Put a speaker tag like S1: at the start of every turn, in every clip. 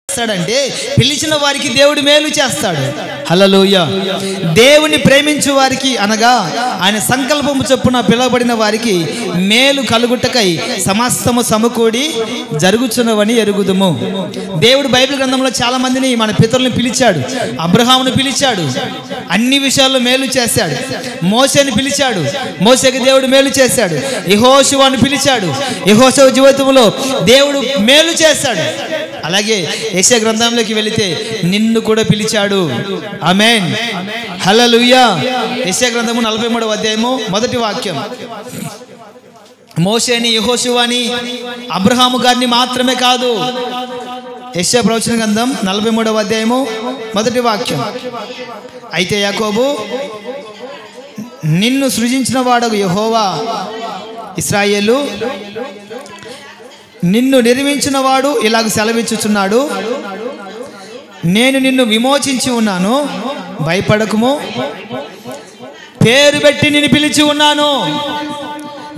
S1: చేస్తాడంటే పిలిచిన వారికి దేవుడు మేలు చేస్తాడు. హల్లెలూయా. దేవుని ప్రేమించు వారికి అనగా ఆయన సంకల్పము చొప్పున పిలువబడిన వారికి మేలు కలుగుటకై సమస్తము సమకూడి జరుగుచున్నవని ఎరుగుదుము. దేవుడు బైబిల్ గ్రంథంలో చాలా మందిని మన పితరులను పిలిచాడు. అబ్రహామును పిలిచాడు, అన్ని విషయాల్లో మేలు చేశాడు. మోషేని పిలిచాడు, మోషేకి దేవుడు మేలు చేశాడు. యెహోషువను పిలిచాడు, యెహోషువ జీవితంలో దేవుడు మేలు చేశాడు. అలాగే యెషయా గ్రంథంలోకి వెళితే నిన్ను కూడా పిలిచాడు. ఆమేన్, హల్లెలూయా. యెషయా గ్రంథము 43వ అధ్యాయము 1వ వాక్యం. మోషేని, యెహోషువని, అబ్రహాము గారిని మాత్రమే కాదు. యెషయా ప్రవచన గ్రంథం 43వ అధ్యాయము 1వ వాక్యం. అయితే యాకోబు నిన్ను సృజించిన వాడగు యెహోవా, ఇశ్రాయేలు నిన్ను నిర్మించిన వాడు ఇలాగ సెలవిచ్చుచున్నాడు, నేను నిన్ను విమోచించి ఉన్నాను, భయపడకుము, పేరు పెట్టి నిన్ను పిలిచి ఉన్నాను,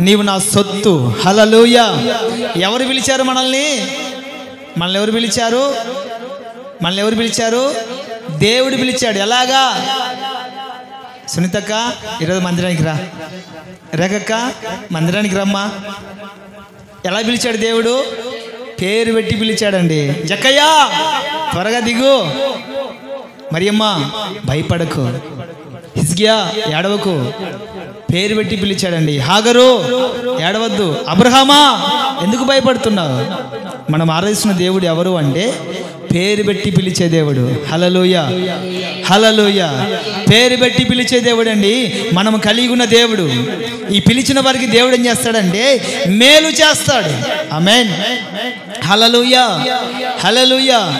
S1: నీవు నా సొత్తు. హల్లెలూయా. ఎవరు పిలిచారు మనల్ని? మనల్ని ఎవరు పిలిచారు? మనల్ని ఎవరు పిలిచారు? దేవుడు పిలిచాడు. ఎలాగా? సునీతక్క ఈరోజు మందిరానికి రా, రేఖక్క మందిరానికి రమ్మా. ఎలా పిలిచాడు దేవుడు? పేరు పెట్టి పిలిచాడండి. జక్కయ్య త్వరగా దిగు, మరియమ్మ భయపడకు, హిజ్కియా ఏడవకు, పేరు పెట్టి పిలిచాడండి. హాగరు ఏడవద్దు, అబ్రహామా ఎందుకు భయపడుతున్నావు? మనం ఆరాధిస్తున్న దేవుడు ఎవరు అంటే పేరు పెట్టి పిలిచే దేవుడు. హల్లెలూయా, హల్లెలూయా. పేరు పెట్టి పిలిచే దేవుడు అండి మనం కలిగి ఉన్న దేవుడు. ఈ పిలిచిన వారికి దేవుడు ఏం చేస్తాడంటే మేలు చేస్తాడు. ఆమేన్, హల్లెలూయా, హల్లెలూయా.